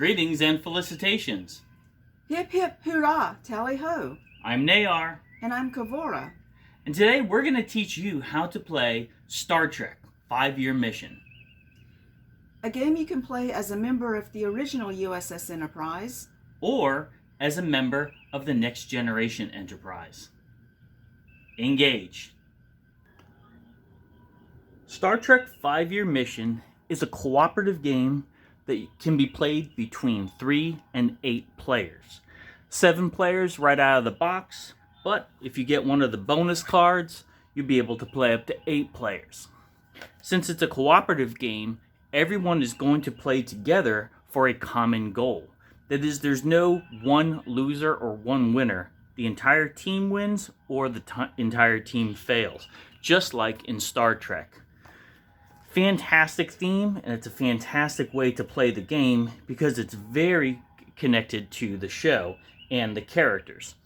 Greetings and felicitations. Hip hip hurrah, tally ho. I'm Nayar, And I'm Kavora. and today we're going to teach you how to play Star Trek 5-Year Mission. A game you can play as a member of the original USS Enterprise, Or as a member of the Next Generation Enterprise. Engage. Star Trek 5-Year Mission is a cooperative game that can be played between 3 and 8 players. 7 players right out of the box, but if you get one of the bonus cards, you'll be able to play up to 8 players. Since it's a cooperative game, everyone is going to play together for a common goal. That is, there's no one loser or one winner. The entire team wins or the entire team fails, just like in Star Trek. Fantastic theme, and it's a fantastic way to play the game because it's very connected to the show and the characters.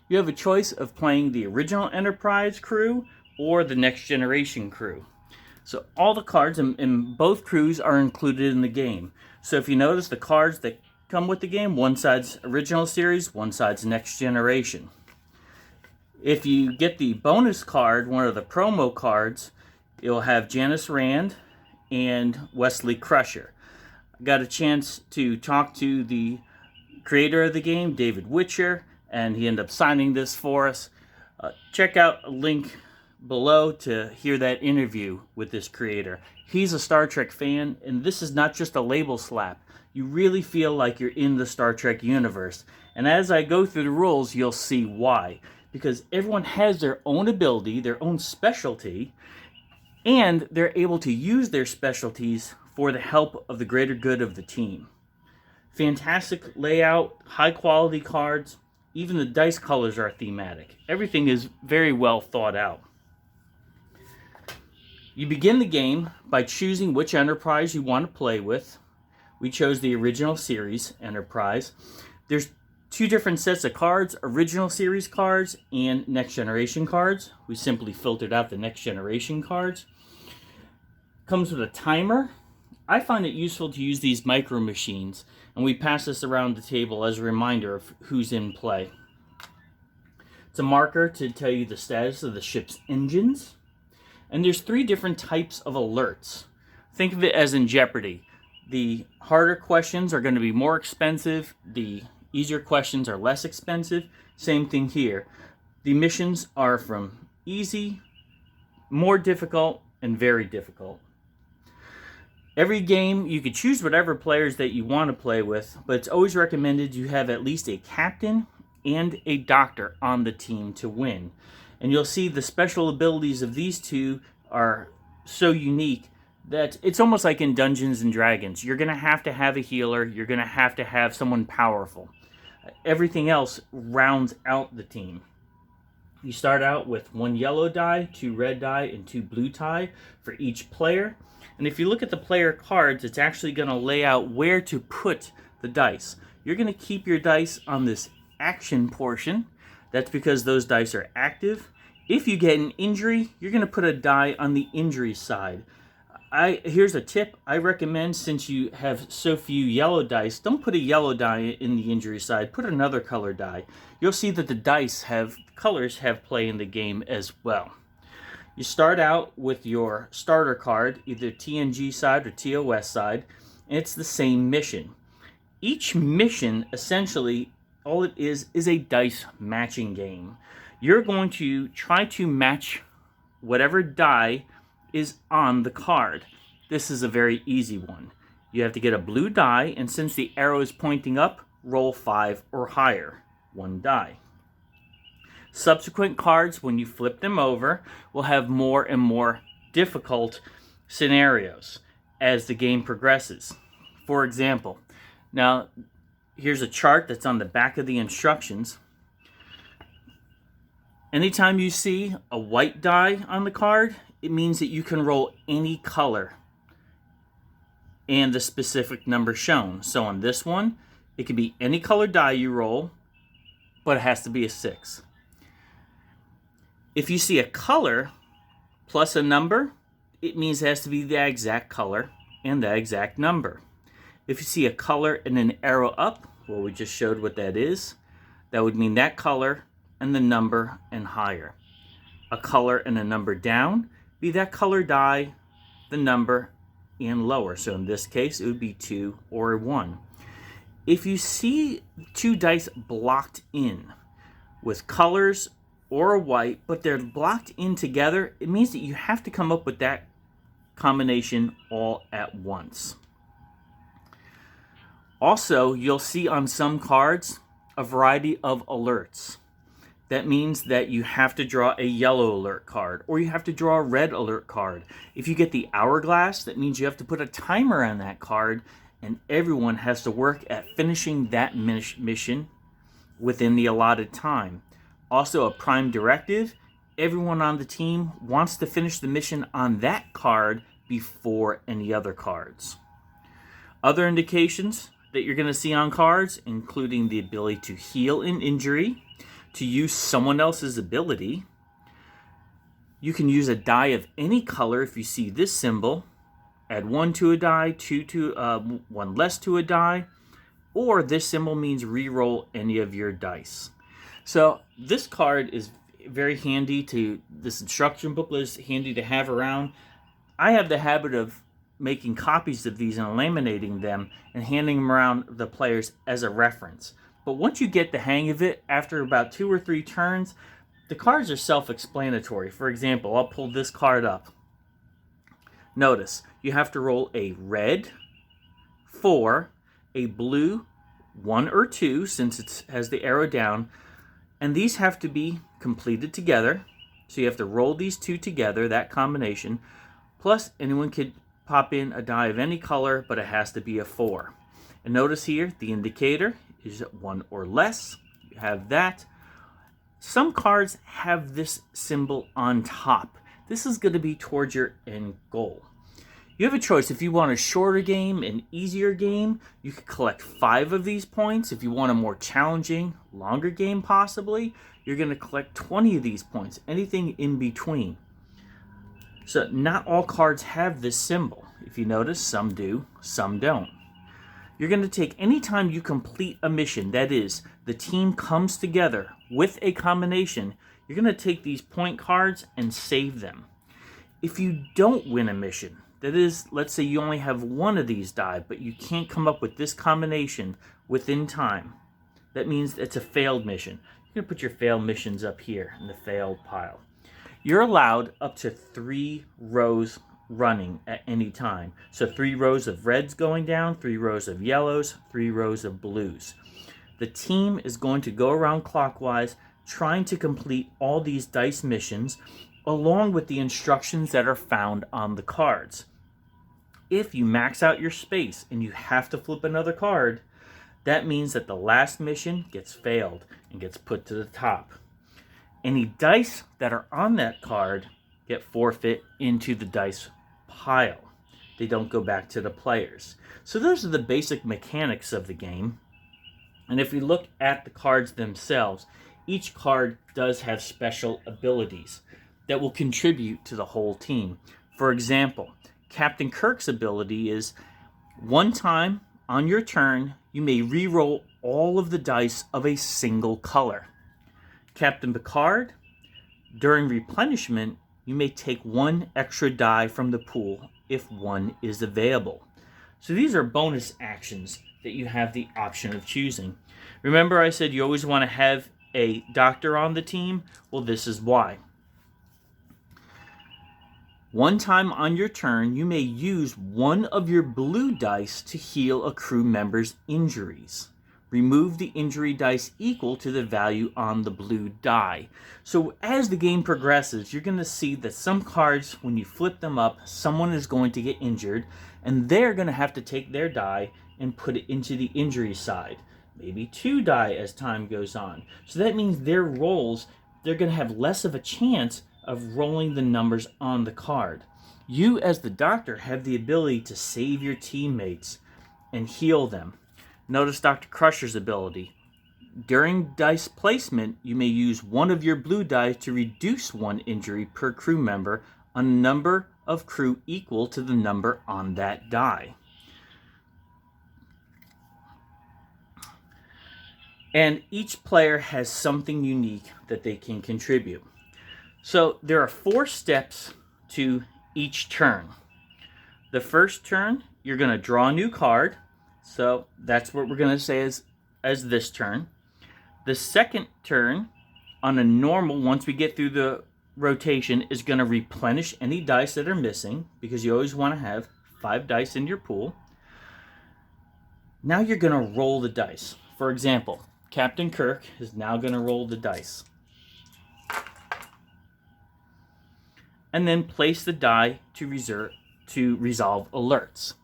You have a choice of playing the original Enterprise crew or the Next Generation crew. So all the cards in both crews are included in the game. So if you notice, the cards that come with the game, one side's original series, one side's Next Generation. If you get the bonus card, one of the promo cards, you'll have Janice Rand and Wesley Crusher. I got a chance to talk to the creator of the game, David Witcher, and he ended up signing this for us. Check out a link below to hear that interview with this creator. He's a Star Trek fan, and this is not just a label slap. You really feel like you're in the Star Trek universe. And as I go through the rules, you'll see why. Because everyone has their own ability, their own specialty, and they're able to use their specialties for the help of the greater good of the team. Fantastic layout, high quality cards, even the dice colors are thematic. Everything is very well thought out. You begin the game by choosing which Enterprise you want to play with. We chose the original series Enterprise. There's 2 different sets of cards, original series cards and Next Generation cards. We simply filtered out the Next Generation cards. Comes with a timer. I find it useful to use these micro machines, and we pass this around the table as a reminder of who's in play. It's a marker to tell you the status of the ship's engines. And there's 3 different types of alerts. Think of it as in Jeopardy. The harder questions are going to be more expensive. The easier questions are less expensive. Same thing here. The missions are from easy, more difficult, and very difficult. Every game, you could choose whatever players that you want to play with, but it's always recommended you have at least a captain and a doctor on the team to win. And you'll see the special abilities of these 2 are so unique that it's almost like in Dungeons and Dragons. You're going to have a healer. You're going to have someone powerful. Everything else rounds out the team. You start out with 1 yellow die, 2 red die, and 2 blue die for each player. And if you look at the player cards, it's actually going to lay out where to put the dice. You're going to keep your dice on this action portion. That's because those dice are active. If you get an injury, you're going to put a die on the injury side. Here's a tip I recommend, since you have so few yellow dice, don't put a yellow die in the injury side. Put another color die. You'll see that the colors have play in the game as well. You start out with your starter card, either TNG side or TOS side, and it's the same mission. Each mission, essentially, all it is a dice matching game. You're going to try to match whatever die is on the card. This is a very easy one. You have to get a blue die, and since the arrow is pointing up, roll 5 or higher. 1 die. Subsequent cards, when you flip them over, will have more and more difficult scenarios as the game progresses. For example, now here's a chart that's on the back of the instructions. Anytime you see a white die on the card, it means that you can roll any color and the specific number shown. So on this one, it can be any color die you roll, but it has to be a 6. If you see a color plus a number, it means it has to be the exact color and the exact number. If you see a color and an arrow up, well, we just showed what that is. That would mean that color and the number and higher. A color and a number down, be that color die, the number, and lower. So in this case, it would be 2 or 1. If you see 2 dice blocked in with colors or a white, but they're blocked in together, it means that you have to come up with that combination all at once. Also, you'll see on some cards a variety of alerts. That means that you have to draw a yellow alert card, or you have to draw a red alert card. If you get the hourglass, that means you have to put a timer on that card, and everyone has to work at finishing that mission within the allotted time. Also, a prime directive, everyone on the team wants to finish the mission on that card before any other cards. Other indications that you're going to see on cards, including the ability to heal an injury, to use someone else's ability. You can use a die of any color if you see this symbol. Add 1 to a die, 1 less to a die, or this symbol means re-roll any of your dice. So this card is very handy this instruction booklet is handy to have around. I have the habit of making copies of these and laminating them and handing them around the players as a reference. But once you get the hang of it, after about 2 or 3 turns, the cards are self-explanatory. For example, I'll pull this card up. Notice, you have to roll a red, 4, a blue, 1 or 2, since it has the arrow down, and these have to be completed together. So you have to roll these 2 together, that combination, plus anyone could pop in a die of any color, but it has to be a 4. And notice here, the indicator is 1 or less. You have that. Some cards have this symbol on top. This is going to be towards your end goal. You have a choice. If you want a shorter game, an easier game, you could collect 5 of these points. If you want a more challenging, longer game possibly, you're going to collect 20 of these points. Anything in between. So not all cards have this symbol. If you notice, some do, some don't. You're going to take any time you complete a mission, that is, the team comes together with a combination, you're going to take these point cards and save them. If you don't win a mission, that is, let's say you only have 1 of these die, but you can't come up with this combination within time, that means it's a failed mission. You're going to put your failed missions up here in the failed pile. You're allowed up to 3 rows running at any time. So 3 rows of reds going down, 3 rows of yellows, 3 rows of blues. The team is going to go around clockwise trying to complete all these dice missions along with the instructions that are found on the cards. If you max out your space and you have to flip another card, that means that the last mission gets failed and gets put to the top. Any dice that are on that card get forfeit into the dice pile. They don't go back to the players. So those are the basic mechanics of the game. And if we look at the cards themselves, each card does have special abilities that will contribute to the whole team. For example, Captain Kirk's ability is 1 time on your turn, you may re-roll all of the dice of a single color. Captain Picard, during replenishment, you may take 1 extra die from the pool if 1 is available. So these are bonus actions that you have the option of choosing. Remember I said you always want to have a doctor on the team? Well, this is why. 1 time on your turn, you may use 1 of your blue dice to heal a crew member's injuries. Remove the injury dice equal to the value on the blue die. So as the game progresses, you're going to see that some cards, when you flip them up, someone is going to get injured, and they're going to have to take their die and put it into the injury side. Maybe 2 die as time goes on. So that means their rolls, they're going to have less of a chance of rolling the numbers on the card. You, as the doctor, have the ability to save your teammates and heal them. Notice Dr. Crusher's ability. During dice placement, you may use 1 of your blue dice to reduce 1 injury per crew member on a number of crew equal to the number on that die. And each player has something unique that they can contribute. So there are 4 steps to each turn. The first turn, you're going to draw a new card. So that's what we're going to say as this turn. The second turn, on a normal, once we get through the rotation, is going to replenish any dice that are missing, because you always want to have 5 dice in your pool. Now you're going to roll the dice. For example, Captain Kirk is now going to roll the dice. And then place the die to resolve alerts.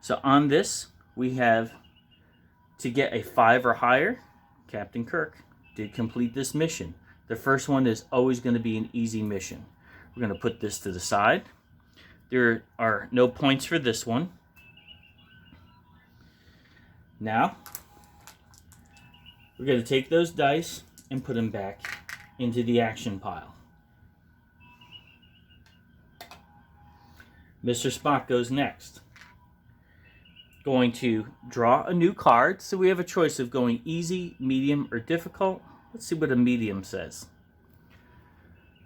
So on this, we have to get a 5 or higher. Captain Kirk did complete this mission. The first one is always going to be an easy mission. We're going to put this to the side. There are no points for this one. Now, we're going to take those dice and put them back into the action pile. Mr. Spock goes next. Going to draw a new card. So we have a choice of going easy, medium, or difficult. Let's see what a medium says.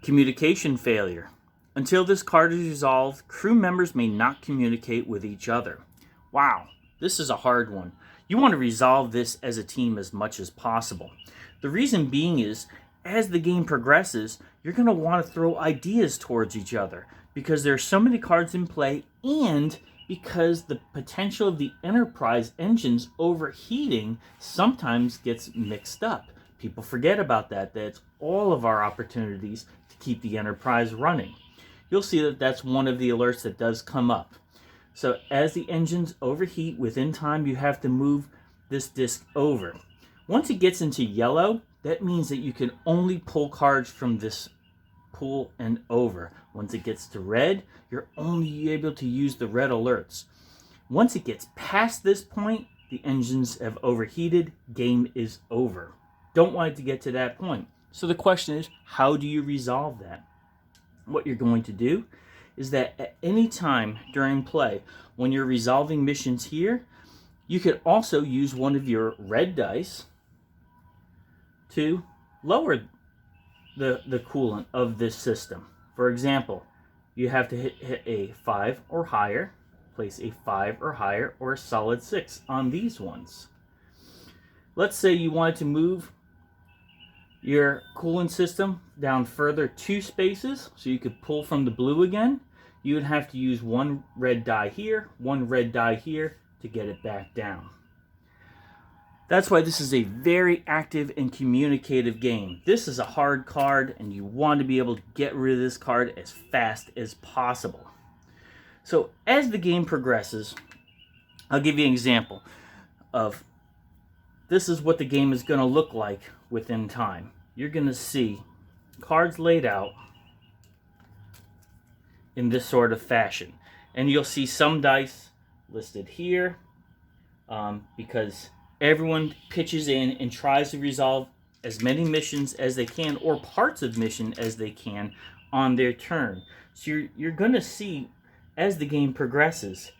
Communication failure. Until this card is resolved, crew members may not communicate with each other. Wow, this is a hard one. You want to resolve this as a team as much as possible. The reason being is, as the game progresses, you're going to want to throw ideas towards each other, because there are so many cards in play, and because the potential of the Enterprise engines overheating sometimes gets mixed up. People forget about that it's all of our opportunities to keep the Enterprise running. You'll see that that's one of the alerts that does come up. So as the engines overheat, within time you have to move this disc over. Once it gets into yellow, that means that you can only pull cards from this pool and over. Once it gets to red, you're only able to use the red alerts. Once it gets past this point, the engines have overheated, game is over. Don't want it to get to that point. So the question is, how do you resolve that? What you're going to do is that at any time during play, when you're resolving missions here, you could also use one of your red dice to lower the coolant of this system. For example, you have to hit a 5 or higher, place a 5 or higher, or a solid 6 on these ones. Let's say you wanted to move your coolant system down further 2 spaces so you could pull from the blue again. You would have to use 1 red die here, 1 red die here to get it back down. That's why this is a very active and communicative game. This is a hard card, and you want to be able to get rid of this card as fast as possible. So as the game progresses, I'll give you an example of this is what the game is going to look like within time. You're going to see cards laid out in this sort of fashion. And you'll see some dice listed here because everyone pitches in and tries to resolve as many missions as they can, or parts of mission as they can, on their turn. So you're going to see, as the game progresses,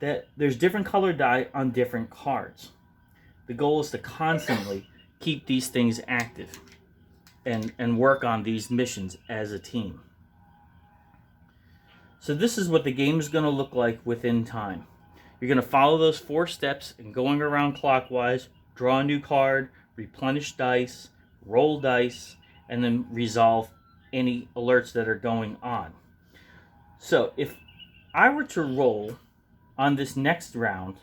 that there's different colored die on different cards. The goal is to constantly keep these things active and work on these missions as a team. So this is what the game is going to look like within time. You're going to follow those 4 steps and going around clockwise, draw a new card, replenish dice, roll dice, and then resolve any alerts that are going on. So if I were to roll on this next round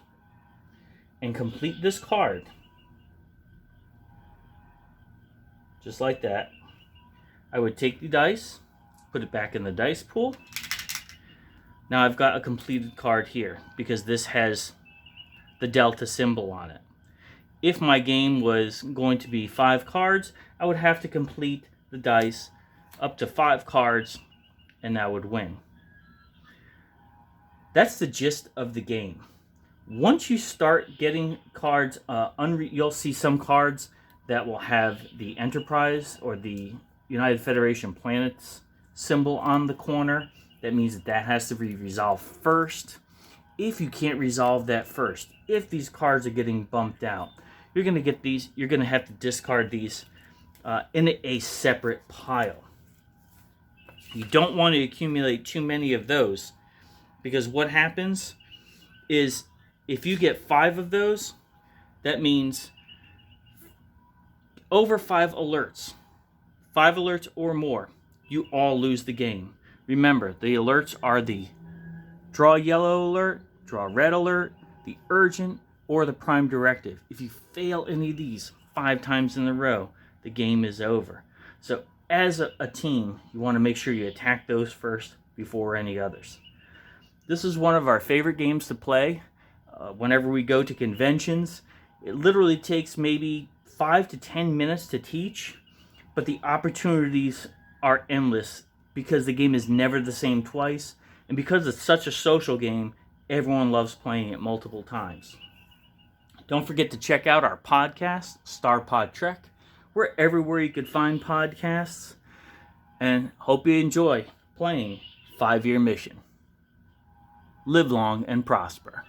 and complete this card, just like that, I would take the dice, put it back in the dice pool. Now I've got a completed card here because this has the delta symbol on it. If my game was going to be 5 cards, I would have to complete the dice up to 5 cards, and I would win. That's the gist of the game. Once you start getting cards, you'll see some cards that will have the Enterprise or the United Federation planets symbol on the corner. That means that has to be resolved first. If you can't resolve that first, if these cards are getting bumped out, you're going to get these, you're going to have to discard these in a separate pile. You don't want to accumulate too many of those, because what happens is if you get 5 of those, that means over 5 alerts or more, you all lose the game. Remember, the alerts are the draw yellow alert, draw red alert, the urgent, or the prime directive. If you fail any of these 5 times in a row, the game is over. So as a team, you want to make sure you attack those first before any others. This is one of our favorite games to play. Whenever we go to conventions, it literally takes maybe 5 to 10 minutes to teach, but the opportunities are endless because the game is never the same twice, and because it's such a social game, everyone loves playing it multiple times. Don't forget to check out our podcast, Star Pod Trek. We're everywhere you could find podcasts, and hope you enjoy playing 5-Year Mission. Live long and prosper.